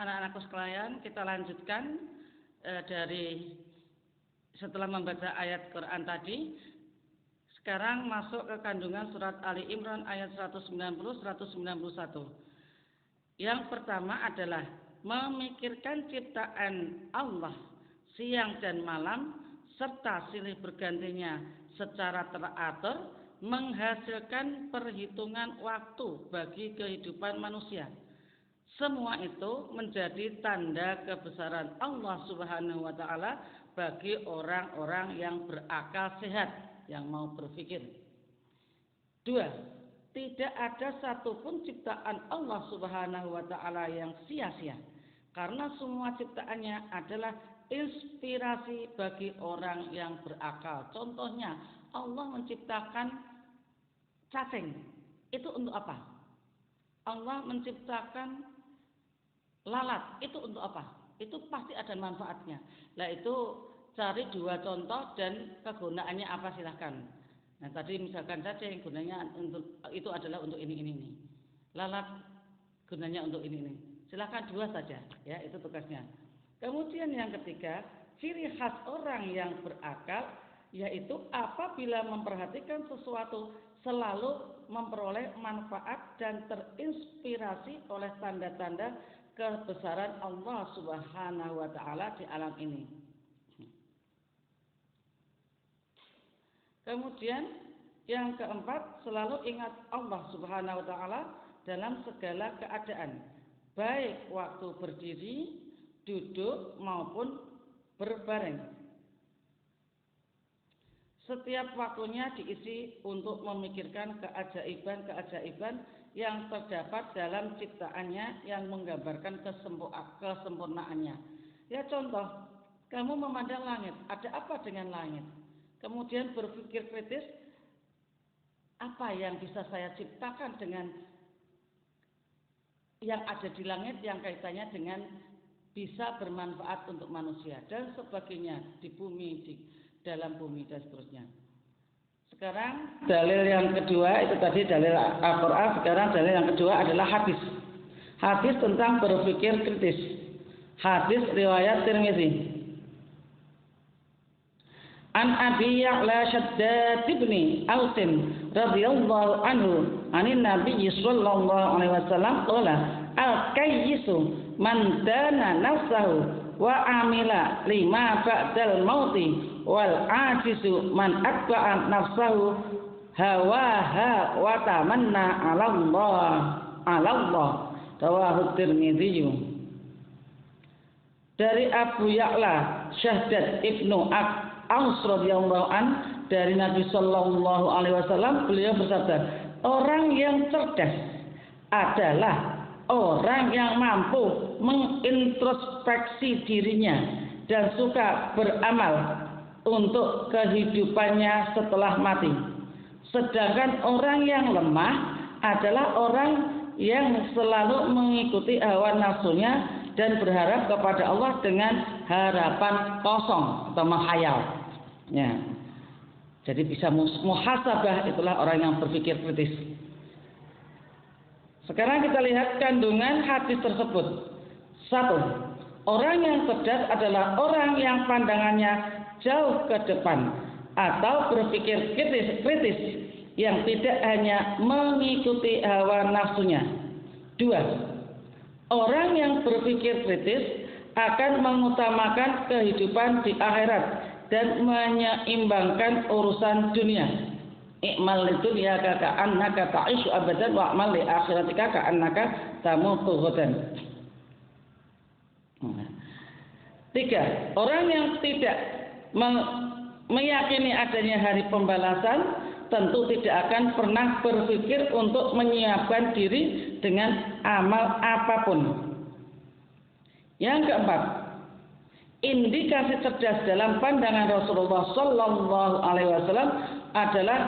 Anak-anakku sekalian, kita lanjutkan dari setelah membaca ayat Quran tadi. Sekarang masuk ke kandungan surat Ali Imran ayat 190-191. Yang pertama adalah memikirkan ciptaan Allah siang dan malam serta silih bergantinya secara teratur menghasilkan perhitungan waktu bagi kehidupan manusia. Semua itu menjadi tanda kebesaran Allah Subhanahu wa taala bagi orang-orang yang berakal sehat, yang mau berpikir. 2. Tidak ada satupun ciptaan Allah Subhanahu wa taala yang sia-sia, karena semua ciptaannya adalah inspirasi bagi orang yang berakal. Contohnya, Allah menciptakan cacing. Itu untuk apa? Allah menciptakan lalat, itu untuk apa? Itu pasti ada manfaatnya. Nah, itu cari 2 contoh dan kegunaannya apa, silahkan. Nah, tadi misalkan cacing gunanya untuk itu adalah untuk ini. Lalat gunanya untuk ini. Silahkan 2 saja, ya, itu tugasnya. Kemudian yang ketiga, ciri khas orang yang berakal yaitu apabila memperhatikan sesuatu selalu memperoleh manfaat dan terinspirasi oleh tanda-tanda kebesaran Allah Subhanahu wa taala di alam ini. Kemudian yang keempat, selalu ingat Allah Subhanahu wa taala dalam segala keadaan, baik waktu berdiri, duduk maupun berbaring. Setiap waktunya diisi untuk memikirkan keajaiban-keajaiban yang terdapat dalam ciptaannya yang menggambarkan kesempurnaannya. Ya, contoh, kamu memandang langit, ada apa dengan langit? Kemudian berpikir kritis, apa yang bisa saya ciptakan dengan yang ada di langit yang kaitannya dengan bisa bermanfaat untuk manusia dan sebagainya di bumi, di dalam bumi dan seterusnya. Sekarang dalil yang kedua itu tadi dalil Al-Quran. Sekarang dalil yang kedua adalah hadis. Hadis tentang berpikir kritis. Hadis riwayat Tirmizi. An Abi Ya'la Shaddad ibn Aus radhiyallahu anhu, anin Nabi sallallahu alaihi wasallam qala al-kayyisu man dana nafsahu wa amila lima ba'dal mauti wal ajizu man atba'a nafsahu hawaha wa tamanna 'ala Allah rawahu Tirmidzi. Dari Abu Ya'la Shaddad ibnu Aus radhiyallahu an, dari Nabi sallallahu alaihi wasallam, beliau bersabda, orang yang cerdas adalah orang yang mampu mengintrospeksi dirinya dan suka beramal untuk kehidupannya setelah mati. Sedangkan orang yang lemah adalah orang yang selalu mengikuti hawa nafsunya dan berharap kepada Allah dengan harapan kosong atau menghayal. Ya. Jadi bisa muhasabah, itulah orang yang berpikir kritis. Sekarang kita lihat kandungan hadis tersebut. 1. Orang yang cerdas adalah orang yang pandangannya jauh ke depan atau berpikir kritis yang tidak hanya mengikuti hawa nafsunya. 2. Orang yang berpikir kritis akan mengutamakan kehidupan di akhirat dan menyeimbangkan urusan dunia. I'mal lidunya ka'annaka ta'ishu abadan wa amal li akhiratika ka'annaka tamutu ghadan. 3. Orang yang tidak meyakini adanya hari pembalasan tentu tidak akan pernah berpikir untuk menyiapkan diri dengan amal apapun. Yang keempat, indikasi cerdas dalam pandangan Rasulullah Sallallahu Alaihi Wasallam adalah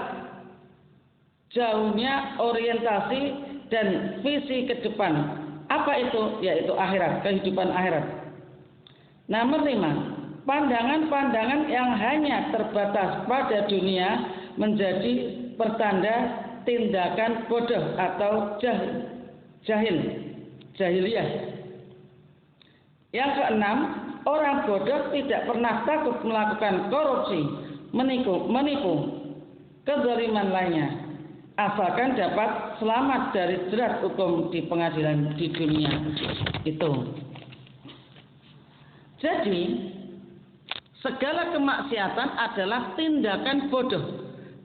jauhnya orientasi dan visi ke depan. Apa itu? Yaitu akhirat, kehidupan akhirat. Nomor 5, pandangan-pandangan yang hanya terbatas pada dunia menjadi pertanda tindakan bodoh atau jahiliyah. Yang keenam, orang bodoh tidak pernah takut melakukan korupsi, menipu, kezaliman lainnya, asalkan dapat selamat dari jerat hukum di pengadilan di dunia itu. Jadi, segala kemaksiatan adalah tindakan bodoh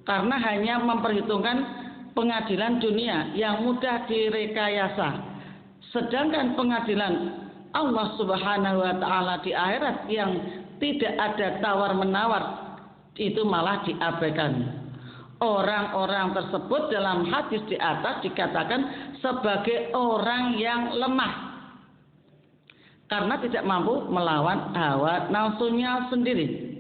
karena hanya memperhitungkan pengadilan dunia yang mudah direkayasa. Sedangkan pengadilan Allah Subhanahu wa taala di akhirat yang tidak ada tawar-menawar itu malah diabaikan. Orang-orang tersebut dalam hadis di atas dikatakan sebagai orang yang lemah karena tidak mampu melawan hawa nafsunya sendiri.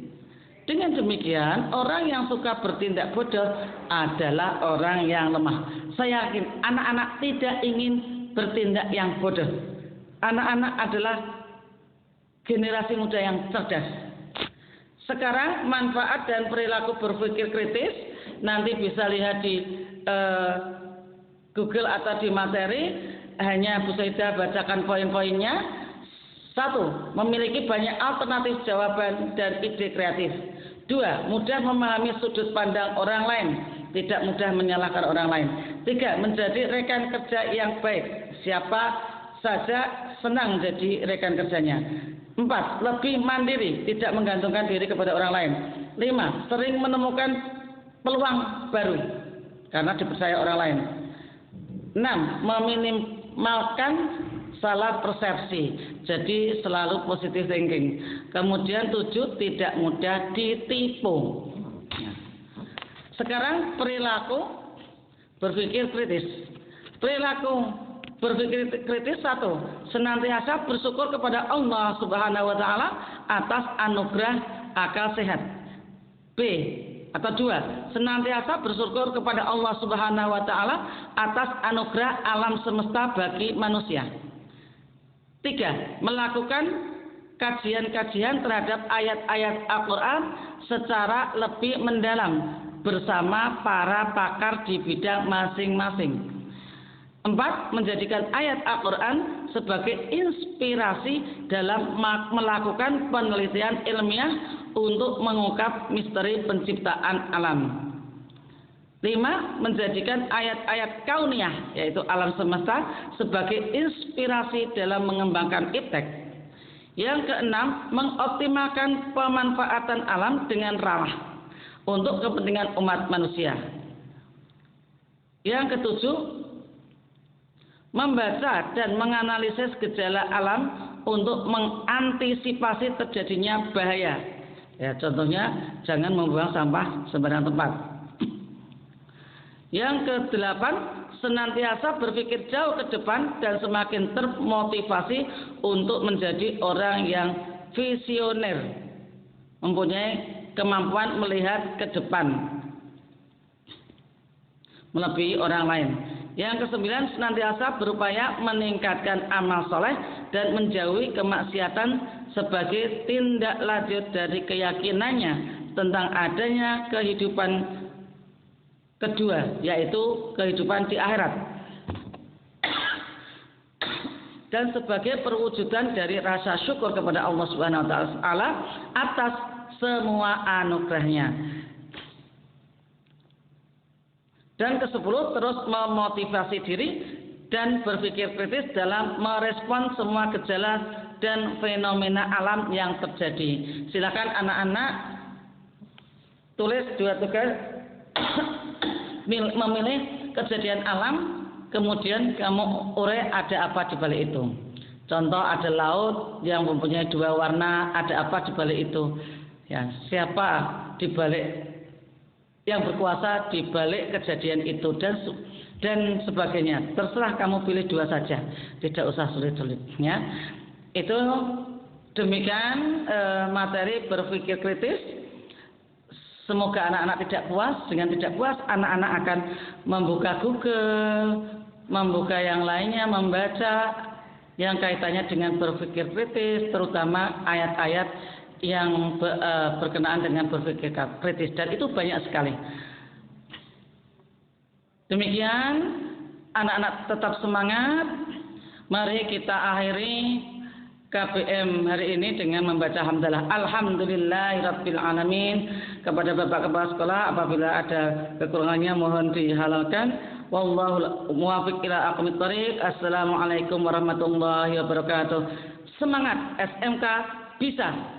Dengan demikian, orang yang suka bertindak bodoh adalah orang yang lemah. Saya yakin anak-anak tidak ingin bertindak yang bodoh. Anak-anak adalah generasi muda yang cerdas. Sekarang manfaat dan perilaku berpikir kritis nanti bisa lihat di Google atau di materi. Hanya Bu Saidah bacakan poin-poinnya. 1. Memiliki banyak alternatif jawaban dan ide kreatif. 2. Mudah memahami sudut pandang orang lain, tidak mudah menyalahkan orang lain. 3. Menjadi rekan kerja yang baik. Siapa saja senang jadi rekan kerjanya. 4. Lebih mandiri, tidak menggantungkan diri kepada orang lain. 5. Sering menemukan peluang baru karena dipercaya orang lain. 6. Meminimalkan salah persepsi, jadi selalu positive thinking. Kemudian 7. Tidak mudah ditipu. Sekarang perilaku berpikir kritis. Perilaku berpikir kritis 1. Senantiasa bersyukur kepada Allah Subhanahu wa taala atas anugerah akal sehat. B. Atau 2. Senantiasa bersyukur kepada Allah Subhanahu wa taala atas anugerah alam semesta bagi manusia. 3. Melakukan kajian-kajian terhadap ayat-ayat Al-Qur'an secara lebih mendalam bersama para pakar di bidang masing-masing. 4. Menjadikan ayat Al-Quran sebagai inspirasi dalam melakukan penelitian ilmiah untuk mengungkap misteri penciptaan alam. 5. Menjadikan ayat-ayat kauniyah, yaitu alam semesta, sebagai inspirasi dalam mengembangkan iptek. Yang keenam, mengoptimalkan pemanfaatan alam dengan ramah untuk kepentingan umat manusia. Yang ketujuh, membaca dan menganalisis gejala alam untuk mengantisipasi terjadinya bahaya. Ya, contohnya jangan membuang sampah sembarang tempat. Yang kedelapan, senantiasa berpikir jauh ke depan dan semakin termotivasi untuk menjadi orang yang visioner, mempunyai kemampuan melihat ke depan melebihi orang lain. Yang kesembilan, senantiasa berupaya meningkatkan amal soleh dan menjauhi kemaksiatan sebagai tindak lanjut dari keyakinannya tentang adanya kehidupan kedua, yaitu kehidupan di akhirat, dan sebagai perwujudan dari rasa syukur kepada Allah Subhanahu wa taala atas semua anugerahnya. Dan kesepuluh, terus memotivasi diri dan berpikir kritis dalam merespon semua gejala dan fenomena alam yang terjadi. Silakan anak-anak tulis 2 tugas. Memilih kejadian alam, kemudian kamu urai ada apa di balik itu. Contoh, ada laut yang mempunyai 2 warna, ada apa di balik itu? Ya, siapa di balik yang berkuasa di balik kejadian itu dan sebagainya. Terserah, kamu pilih 2 saja, tidak usah sulit-sulit. Ya, itu demikian materi berpikir kritis. Semoga anak-anak tidak puas. Dengan tidak puas, anak-anak akan membuka Google, membuka yang lainnya, membaca yang kaitannya dengan berpikir kritis, terutama ayat-ayat yang berkenaan dengan berpikir kritis, dan itu banyak sekali. Demikian, anak-anak tetap semangat. Mari kita akhiri KBM hari ini dengan membaca hamdalah alhamdulillahirabbil alamin. Kepada Bapak Kepala Sekolah, apabila ada kekurangannya mohon dihalalkan. Wallahu muwaffiq ila aqwamit thoriq. Assalamualaikum warahmatullahi wabarakatuh. Semangat SMK bisa.